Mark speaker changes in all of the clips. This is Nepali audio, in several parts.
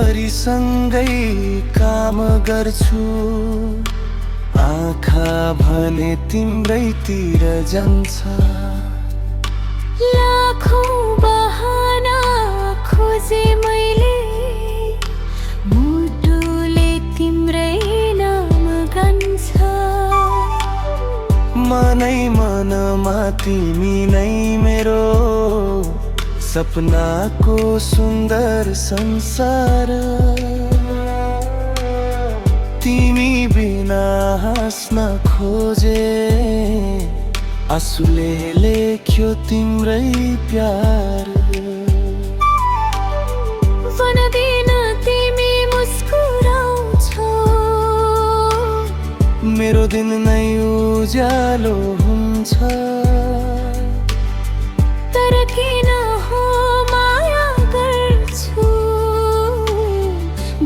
Speaker 1: रातभरि सँगै काम गर्छु, आँखा भने तिम्रैतिर जान्छ।
Speaker 2: लाखौं बहाना खोजे मैले, मुटुले तिम्रै नाम गान्छ।
Speaker 1: मनै मनमा तिमी नै मेरो सपनाको सुन्दर संसार। तिमी बिना हाँस्न खोजे, आँसुले लेख्यो तिम्रै प्यार।
Speaker 2: वनदिन तिमी मुस्कुराउँछौ,
Speaker 1: मेरो दिन नै उज्यालो हुन्छ।
Speaker 2: तर किन हो माया गर्छु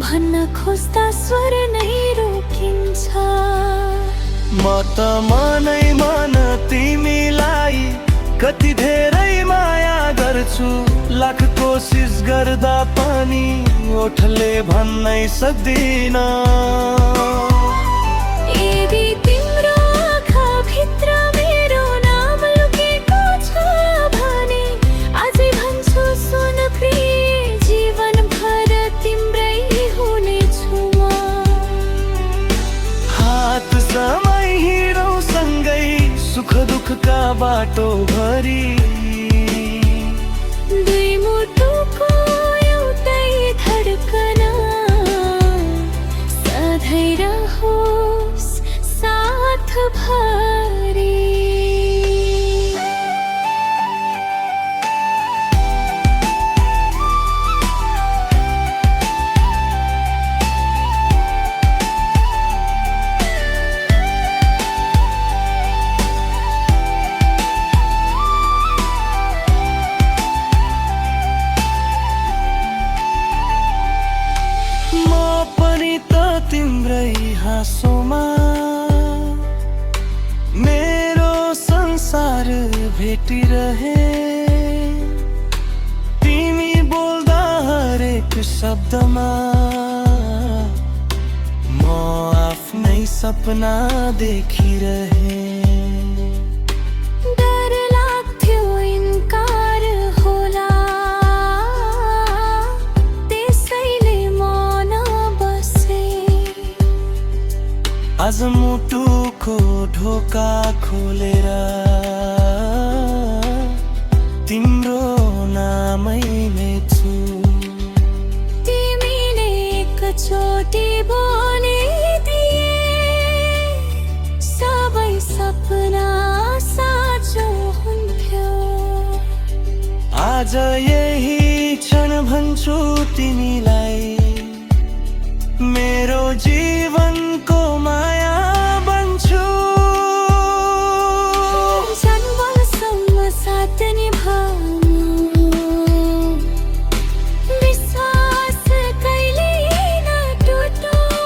Speaker 2: भन्न खोज्दा स्वर नै रोकिन्छ।
Speaker 1: म त मनै मन तिमीलाई कति धेरै माया गर्छु, लाख कोसिस गर्दा पनि ओठले भन्नै सक्दिन।
Speaker 2: यदि तिम्रो आँखा भित्र मेरो नाम लुकेको छ भने अझै भन्छु सुन प्रिय, जीवनभर तिम्रै हुनेछु म।
Speaker 1: हात समय हिँडौँ सँगै सुख दुःखका बाटो भरि,
Speaker 2: दुई मुटुको एउटै धडकन सधैँ रहोस् साथ भरि।
Speaker 1: तिम्रै हाँसोमा मेरो संसार भेटिरहे, तिमी बोल्दा हरेक शब्दमा म आफ्नै सपना देखिरहे।
Speaker 2: डर लाग्थ्यो इन्कार होला, त्यसैले म नबसे।
Speaker 1: आज मुटुको ढोका खोलेर तिम्रो नामै लेख्छु।
Speaker 2: तिमीले एकचोटि बोलिदिए सबै सपना साँचो हुन्थ्यो।
Speaker 1: आज यही क्षण भन्छु तिमीलाई, मेरो जीवनको माया बन्छु।
Speaker 2: जन्मसम्म साथ निभाउनु, विश्वास कहिल्यै नटुटोस्।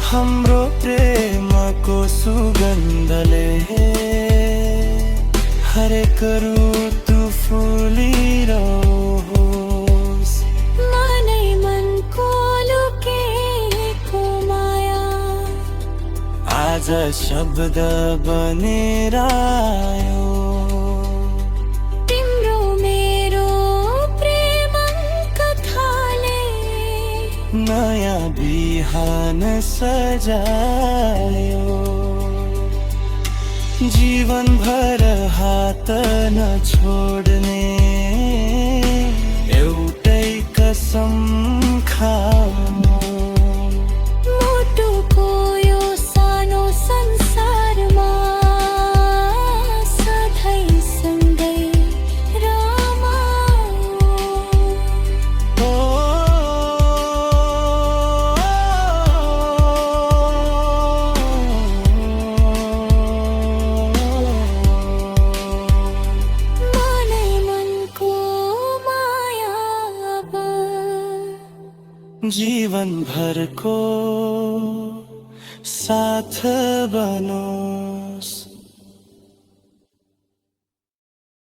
Speaker 1: हाम्रो प्रेमको सुगन्धले हरेक ऋतु फुलिरहोस्।
Speaker 2: मनै मनको लुकेको माया
Speaker 1: आज शब्द बनेर आयो।
Speaker 2: तिम्रो मेरो प्रेम कथाले
Speaker 1: नयाँ बिहान सजायो। जीवनभर हात नछोड्ने एउटै कसम खाऊ।
Speaker 2: मुटुको यो सानो संसारमा सधैँ सँगै रमाऊ। मनै मनको माया
Speaker 1: जीवन भर को साथ बनो।